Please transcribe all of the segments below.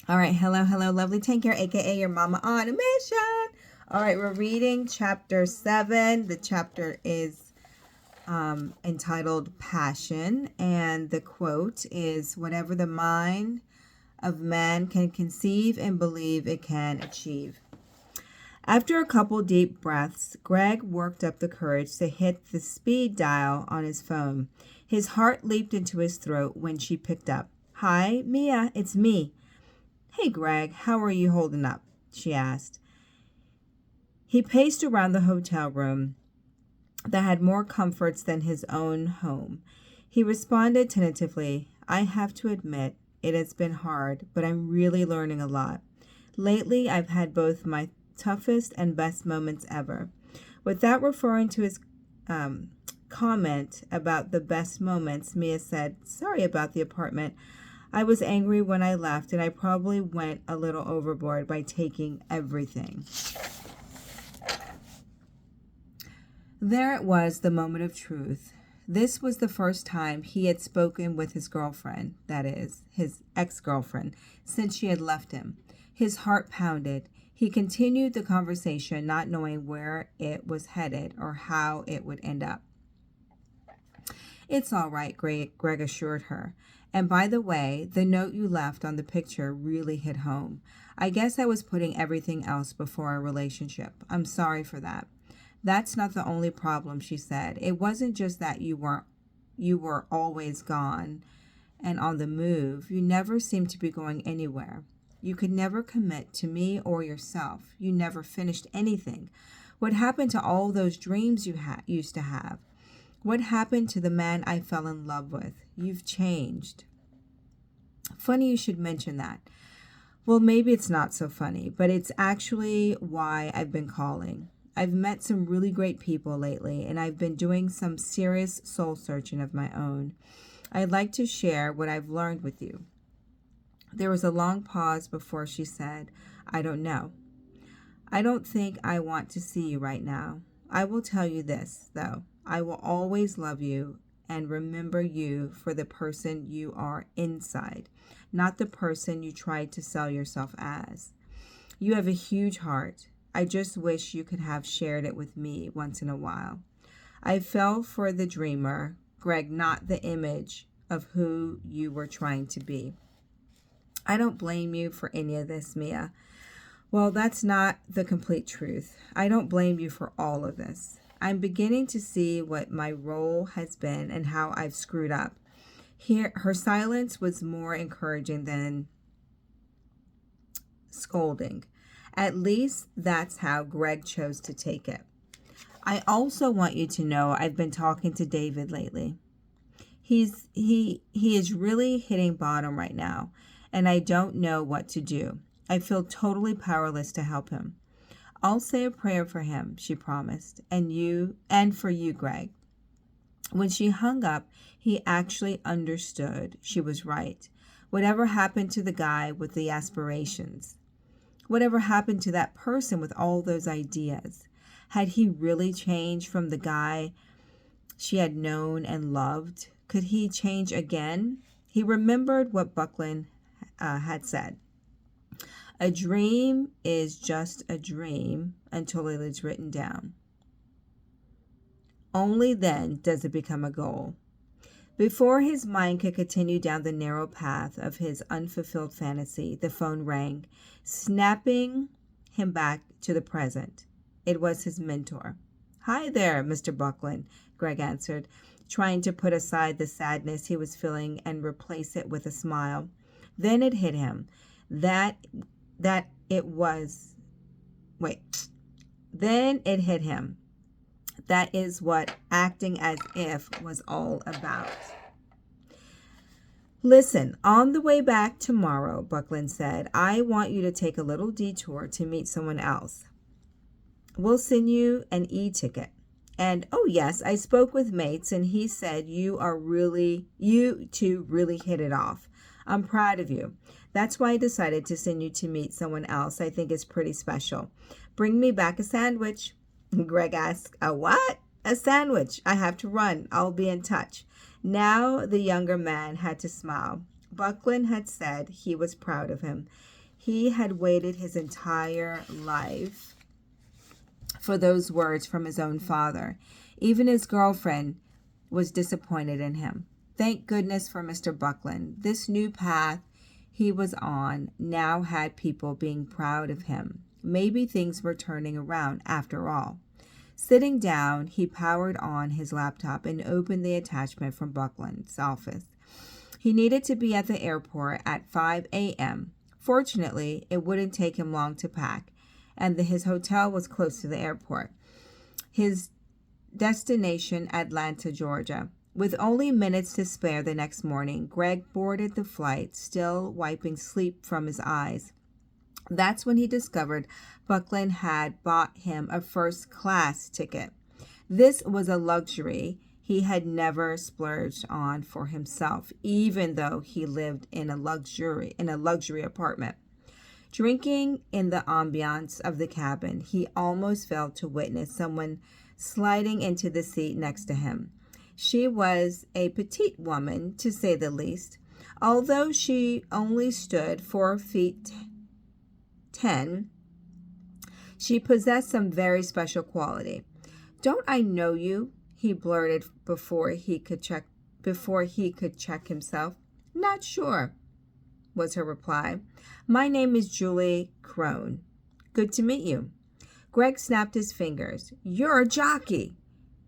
All right, hello, lovely tank here, aka your mama on a mission. All right, we're reading chapter 7. The chapter is entitled Passion, and the quote is, "Whatever the mind of man can conceive and believe, it can achieve." After a couple deep breaths, Greg worked up the courage to hit the speed dial on his phone. His heart leaped into his throat when she picked up. "Hi, Mia, it's me." "Hey, Greg, how are you holding up?" she asked. He paced around the hotel room that had more comforts than his own home. He responded tentatively, "I have to admit, it has been hard, but I'm really learning a lot. Lately, I've had both my toughest and best moments ever." Without referring to his comment about the best moments, Mia said, "Sorry about the apartment. I was angry when I left, and I probably went a little overboard by taking everything." There it was, the moment of truth. This was the first time he had spoken with his girlfriend, that is, his ex-girlfriend, since she had left him. His heart pounded. He continued the conversation, not knowing where it was headed or how it would end up. "It's all right," Greg assured her. "And by the way, the note you left on the picture really hit home. I guess I was putting everything else before a relationship. I'm sorry for that." "That's not the only problem," she said. "It wasn't just that you were always gone and on the move. You never seemed to be going anywhere. You could never commit to me or yourself. You never finished anything. What happened to all those dreams you used to have? What happened to the man I fell in love with? You've changed." "Funny you should mention that." "Well, maybe it's not so funny, but it's actually why I've been calling. I've met some really great people lately, and I've been doing some serious soul searching of my own. I'd like to share what I've learned with you." There was a long pause before she said, "I don't know. I don't think I want to see you right now. I will tell you this, though. I will always love you and remember you for the person you are inside, not the person you tried to sell yourself as. You have a huge heart. I just wish you could have shared it with me once in a while. I fell for the dreamer, Greg, not the image of who you were trying to be. I don't blame you for any of this, Mia." "Well, that's not the complete truth. I don't blame you for all of this. I'm beginning to see what my role has been and how I've screwed up." Her silence was more encouraging than scolding. At least that's how Greg chose to take it. "I also want you to know I've been talking to David lately. He is really hitting bottom right now, and I don't know what to do. I feel totally powerless to help him. I'll say a prayer for him," she promised, and for you, Greg." When she hung up, he actually understood she was right. Whatever happened to the guy with the aspirations? Whatever happened to that person with all those ideas? Had he really changed from the guy she had known and loved? Could he change again? He remembered what Buckland had said. "A dream is just a dream until it is written down. Only then does it become a goal." Before his mind could continue down the narrow path of his unfulfilled fantasy, the phone rang, snapping him back to the present. It was his mentor. "Hi there, Mr. Buckland," Greg answered, trying to put aside the sadness he was feeling and replace it with a smile. Then it hit him that it was then it hit him. That is what acting as if was all about. "Listen, on the way back tomorrow," Buckland said, "I want you to take a little detour to meet someone else. We'll send you an e-ticket. And, oh yes, I spoke with Mates and he said you two really hit it off. I'm proud of you. That's why I decided to send you to meet someone else I think is pretty special. Bring me back a sandwich." Greg asked, "A what?" "A sandwich. I have to run. I'll be in touch." Now the younger man had to smile. Buckland had said he was proud of him. He had waited his entire life for those words from his own father. Even his girlfriend was disappointed in him. Thank goodness for Mr. Buckland. This new path he was on now had people being proud of him. Maybe things were turning around after all. Sitting down, he powered on his laptop and opened the attachment from Buckland's office. He needed to be at the airport at 5 a.m. Fortunately, it wouldn't take him long to pack, and his hotel was close to the airport. His destination, Atlanta, Georgia. With only minutes to spare the next morning, Greg boarded the flight, still wiping sleep from his eyes. That's when he discovered Buckland had bought him a first-class ticket. This was a luxury he had never splurged on for himself, even though he lived in a luxury apartment. Drinking in the ambiance of the cabin, he almost failed to witness someone sliding into the seat next to him. She was a petite woman, to say the least. Although she only stood 4 feet 10, she possessed some very special quality. "Don't I know you?" he blurted before he could check himself. "Not sure," was her reply. "My name is Julie Crone. Good to meet you." Greg snapped his fingers. "You're a jockey.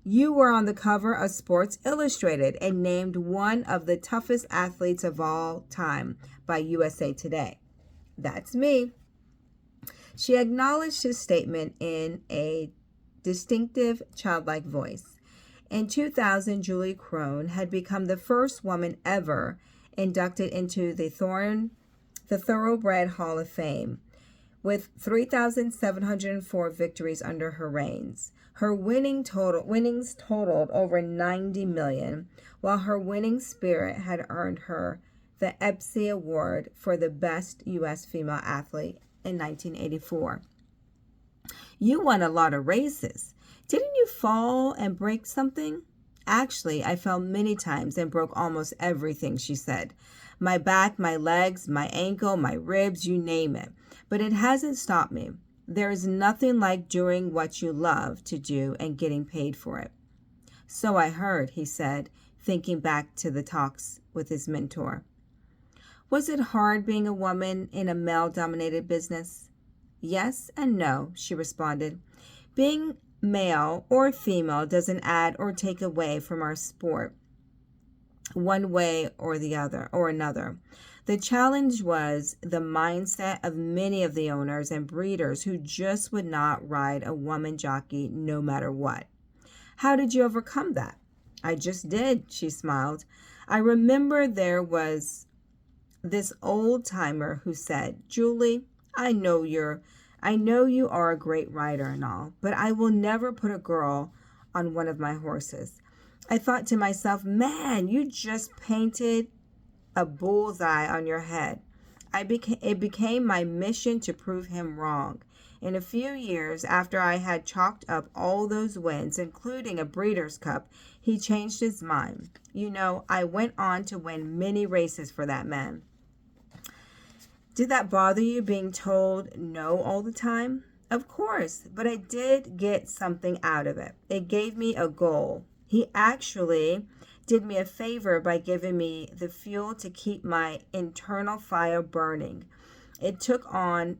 You were on the cover of Sports Illustrated and named one of the toughest athletes of all time by USA Today." "That's me." She acknowledged his statement in a distinctive, childlike voice. In 2000, Julie Crone had become the first woman ever inducted into the Thoroughbred Hall of Fame, with 3,704 victories under her reigns. Her winnings totaled over 90 million, while her winning spirit had earned her the EPSI Award for the best U.S. female athlete in 1984. "You won a lot of races. Didn't you fall and break something?" "Actually, I fell many times and broke almost everything," she said. "My back, my legs, my ankle, my ribs, you name it. But it hasn't stopped me. There is nothing like doing what you love to do and getting paid for it." "So I heard," he said, thinking back to the talks with his mentor. "Was it hard being a woman in a male-dominated business?" "Yes and no," she responded. "Being male or female doesn't add or take away from our sport one way or the other or another. The challenge was the mindset of many of the owners and breeders who just would not ride a woman jockey no matter what." "How did you overcome that?" "I just did," she smiled. "I remember there was this old timer who said, 'Julie, I know you are a great rider and all, but I will never put a girl on one of my horses.' I thought to myself, man, you just painted a bullseye on your head. It became my mission to prove him wrong. In a few years after I had chalked up all those wins, including a Breeders' Cup, he changed his mind. You know, I went on to win many races for that man." "Did that bother you, being told no all the time?" "Of course, but I did get something out of it. It gave me a goal. He actually did me a favor by giving me the fuel to keep my internal fire burning. I took on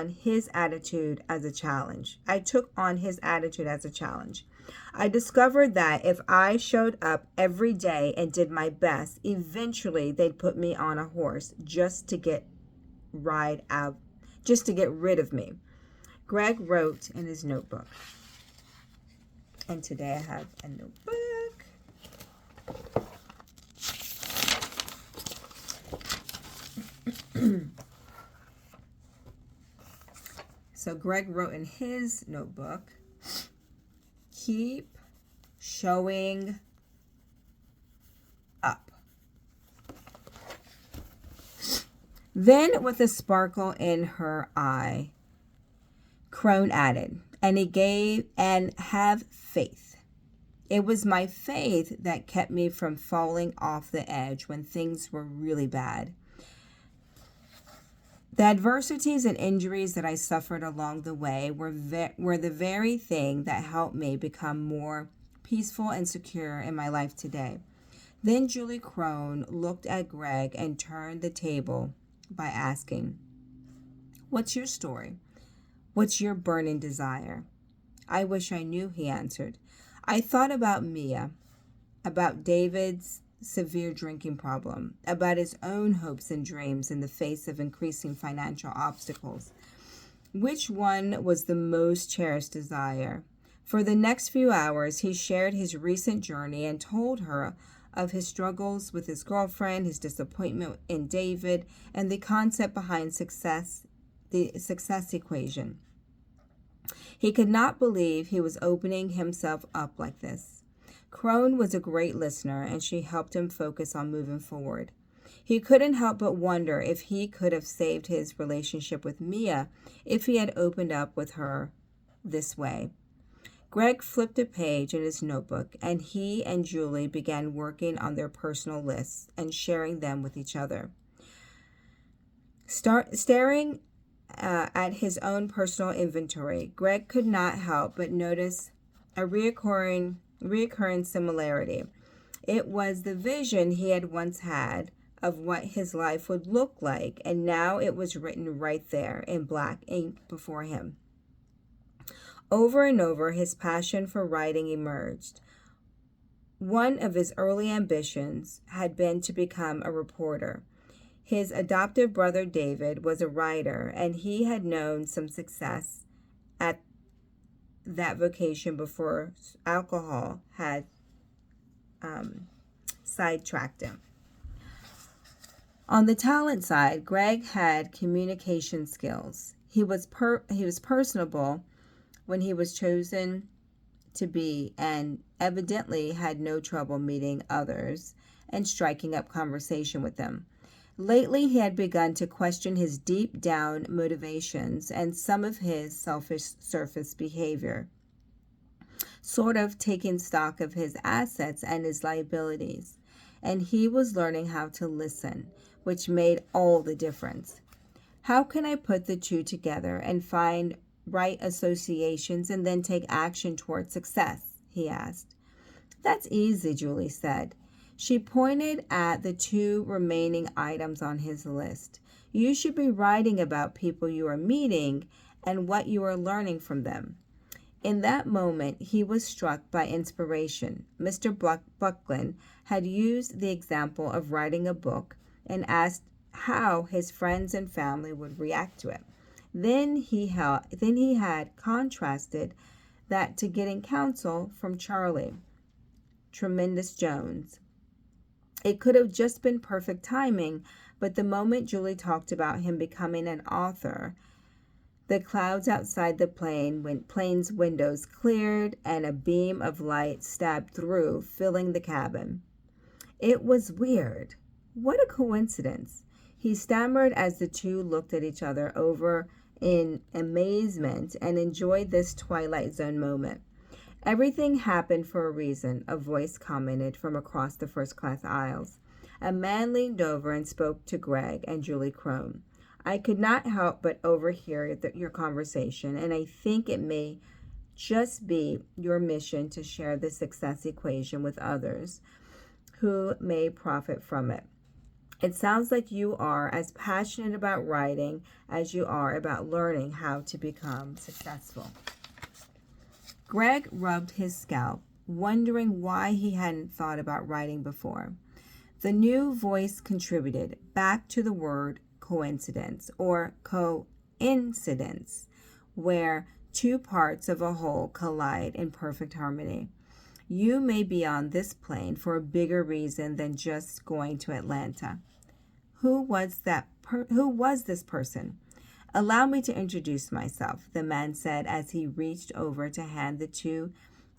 his attitude as a challenge. I discovered that if I showed up every day and did my best, eventually they'd put me on a horse just to get rid of me." Greg wrote in his notebook. And today I have a notebook. So Greg wrote in his notebook, "Keep showing up." Then, with a sparkle in her eye, Crone added, "And have faith." It was my faith that kept me from falling off the edge when things were really bad. The adversities and injuries that I suffered along the way were the very thing that helped me become more peaceful and secure in my life today. Then Julie Crone looked at Greg and turned the table by asking, "What's your story? What's your burning desire?" "I wish I knew," he answered. "I thought about Mia, about David's severe drinking problem, about his own hopes and dreams in the face of increasing financial obstacles. Which one was the most cherished desire?" For the next few hours, he shared his recent journey and told her of his struggles with his girlfriend, his disappointment in David, and the concept behind the success equation. He could not believe he was opening himself up like this. Crone was a great listener, and she helped him focus on moving forward. He couldn't help but wonder if he could have saved his relationship with Mia if he had opened up with her this way. Greg flipped a page in his notebook, and he and Julie began working on their personal lists and sharing them with each other. Staring at his own personal inventory, Greg could not help but notice a reoccurring similarity. It was the vision he had once had of what his life would look like, and now it was written right there in black ink before him. Over and over, his passion for writing emerged. One of his early ambitions had been to become a reporter. His adoptive brother David was a writer, and he had known some success at that vocation before alcohol had sidetracked him. On the talent side, Greg had communication skills. He was personable when he was chosen to be, and evidently had no trouble meeting others and striking up conversation with them. Lately, he had begun to question his deep down motivations and some of his selfish surface behavior, sort of taking stock of his assets and his liabilities. And he was learning how to listen, which made all the difference. How can I put the two together and find right associations and then take action toward success?" he asked. "That's easy," Julie said. She pointed at the two remaining items on his list. "You should be writing about people you are meeting and what you are learning from them." In that moment, he was struck by inspiration. Mr. Buckland had used the example of writing a book and asked how his friends and family would react to it. Then he had contrasted that to getting counsel from Charlie Tremendous Jones. It could have just been perfect timing, but the moment Julie talked about him becoming an author, the clouds outside the plane's windows cleared and a beam of light stabbed through, filling the cabin. It was weird. What a coincidence, he stammered as the two looked at each other over in amazement and enjoyed this Twilight Zone moment. "Everything happened for a reason," a voice commented from across the first-class aisles. A man leaned over and spoke to Greg and Julie Crone. "I could not help but overhear your conversation, and I think it may just be your mission to share the success equation with others who may profit from it. It sounds like you are as passionate about writing as you are about learning how to become successful." Greg rubbed his scalp, wondering why he hadn't thought about writing before. The new voice contributed back to the word coincidence or coincidence, where two parts of a whole collide in perfect harmony. You may be on this plane for a bigger reason than just going to Atlanta. Who was this person? "Allow me to introduce myself," the man said as he reached over to hand the two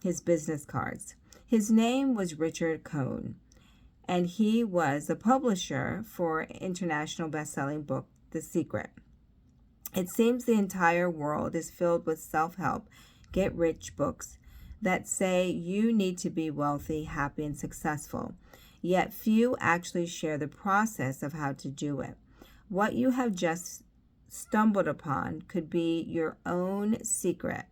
his business cards. His name was Richard Cohn, and he was a publisher for international best-selling book, The Secret. "It seems the entire world is filled with self-help, get-rich books. that say you need to be wealthy, happy, and successful. Yet few actually share the process of how to do it. What you have just stumbled upon could be your own secret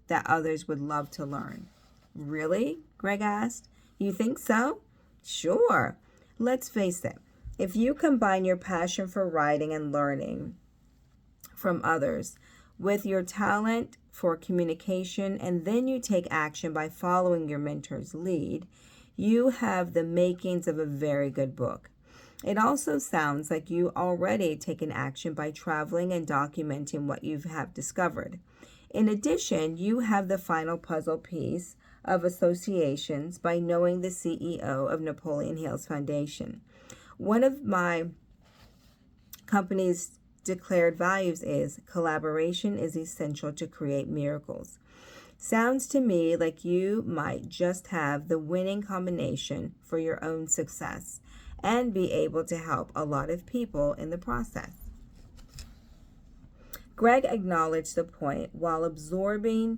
that others would love to learn. Really? Greg asked. You think so? Sure. Let's face it. If you combine your passion for writing and learning from others with your talent for communication, and then you take action by following your mentor's lead, you have the makings of a very good book. It also sounds like you already taken action by traveling and documenting what you have discovered. In addition, you have the final puzzle piece of associations by knowing the CEO of Napoleon Hill's Foundation. One of my company's declared values is collaboration is essential to create miracles. Sounds to me like you might just have the winning combination for your own success and be able to help a lot of people in the process. Greg acknowledged the point while absorbing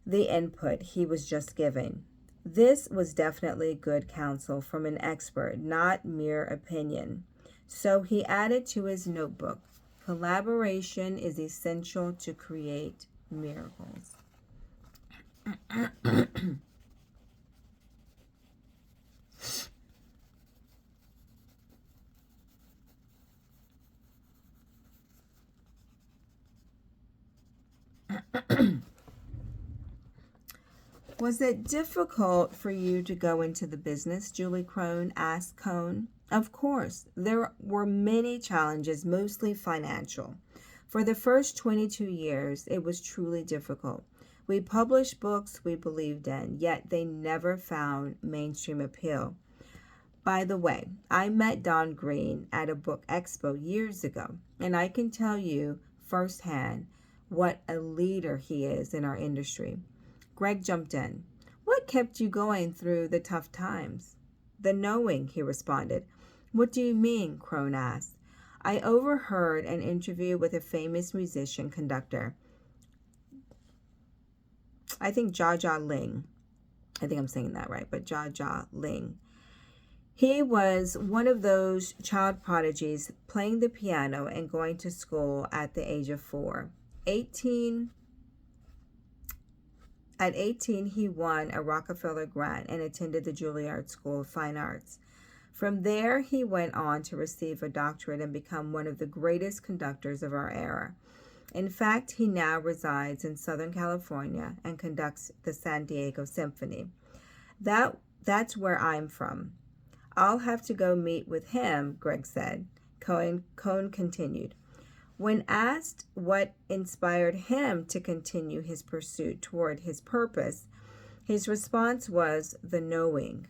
the input he was just giving. This was definitely good counsel from an expert, not mere opinion. So he added to his notebook, collaboration is essential to create miracles. Was it difficult for you to go into the business? Julie Crone asked Cohn. Of course, there were many challenges, mostly financial. For the first 22 years, it was truly difficult. We published books we believed in, yet they never found mainstream appeal. By the way, I met Don Green at a book expo years ago, and I can tell you firsthand what a leader he is in our industry. Greg jumped in. What kept you going through the tough times? The knowing, he responded. What do you mean? Crone asked. I overheard an interview with a famous musician conductor. I think Jia Ling. I think I'm saying that right, but Jia Ling. He was one of those child prodigies playing the piano and going to school at the age of 4. At 18, he won a Rockefeller grant and attended the Juilliard School of Fine Arts. From there, he went on to receive a doctorate and become one of the greatest conductors of our era. In fact, he now resides in Southern California and conducts the San Diego Symphony. That's where I'm from. I'll have to go meet with him, Greg said. Cohn continued. When asked what inspired him to continue his pursuit toward his purpose, his response was the knowing.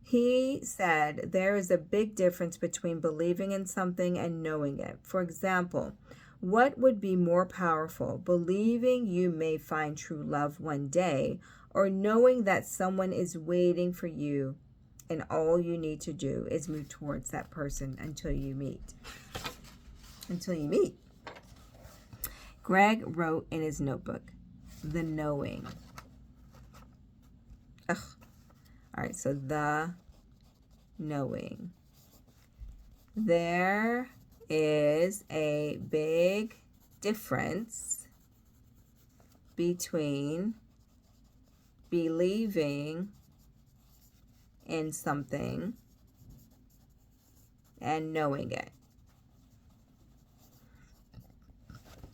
He said there is a big difference between believing in something and knowing it. For example, what would be more powerful, believing you may find true love one day, or knowing that someone is waiting for you and all you need to do is move towards that person until you meet? Greg wrote in his notebook, the knowing. All right, so the knowing. There is a big difference between believing in something and knowing it.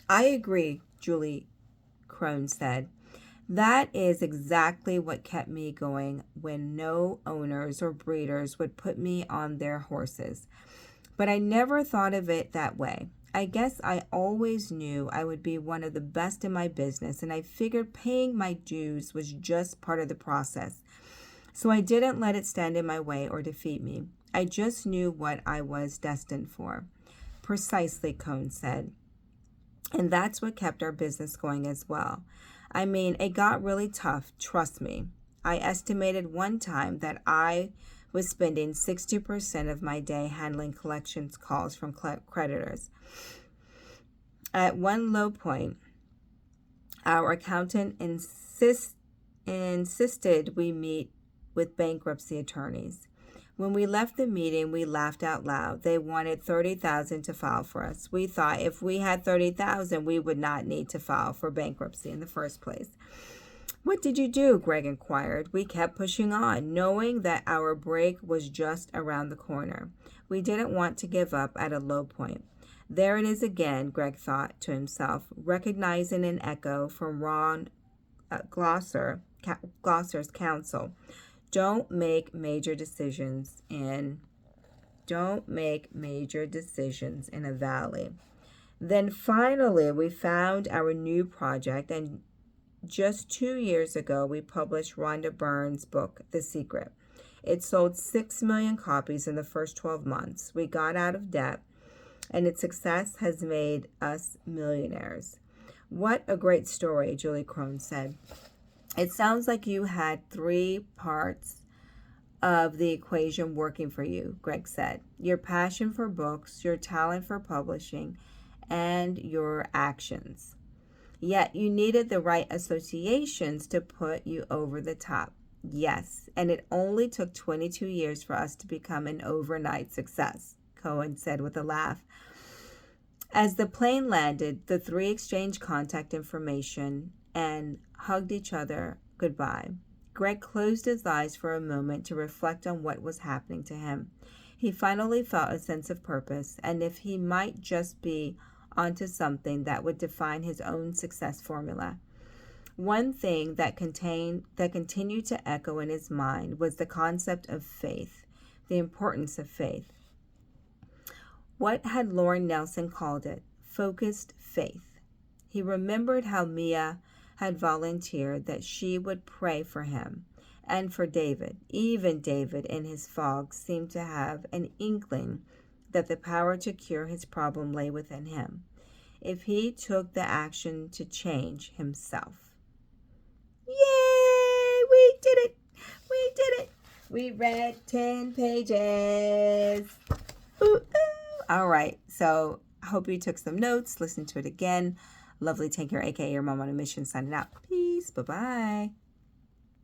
I agree, Julie Crone said. That is exactly what kept me going when no owners or breeders would put me on their horses. But I never thought of it that way. I guess I always knew I would be one of the best in my business, and I figured paying my dues was just part of the process. So I didn't let it stand in my way or defeat me. I just knew what I was destined for. Precisely, Cohn said. And that's what kept our business going as well. I mean, it got really tough, trust me. I estimated one time that I was spending 60% of my day handling collections calls from creditors. At one low point, Our accountant insisted we meet with bankruptcy attorneys. When we left the meeting, we laughed out loud. They wanted 30,000 to file for us. We thought if we had 30,000, we would not need to file for bankruptcy in the first place. What did you do? Greg inquired. We kept pushing on, knowing that our break was just around the corner. We didn't want to give up at a low point. There it is again, Greg thought to himself, recognizing an echo from Ron Glosser's counsel. Don't make major decisions in a valley. Then finally, we found our new project, and just 2 years ago, we published Rhonda Byrne's book, The Secret. It sold 6 million copies in the first 12 months. We got out of debt, and its success has made us millionaires. What a great story, Julie Crone said. It sounds like you had 3 parts of the equation working for you, Greg said. Your passion for books, your talent for publishing, and your actions. Yet you needed the right associations to put you over the top. Yes, and it only took 22 years for us to become an overnight success, Cohen said with a laugh. As the plane landed, the 3 exchanged contact information and hugged each other goodbye. Greg closed his eyes for a moment to reflect on what was happening to him. He finally felt a sense of purpose, and if he might just be onto something that would define his own success formula. One thing that continued to echo in his mind was the concept of faith, the importance of faith. What had Lauren Nelson called it? Focused faith. He remembered how Mia had volunteered that she would pray for him and for David. Even David in his fog seemed to have an inkling that the power to cure his problem lay within him, if he took the action to change himself. Yay! We did it! We did it! We read 10 pages. Ooh, ooh. All right, so I hope you took some notes. Listen to it again. Lovely Take Care, aka your mom on a mission, signing out. Peace. Bye-bye.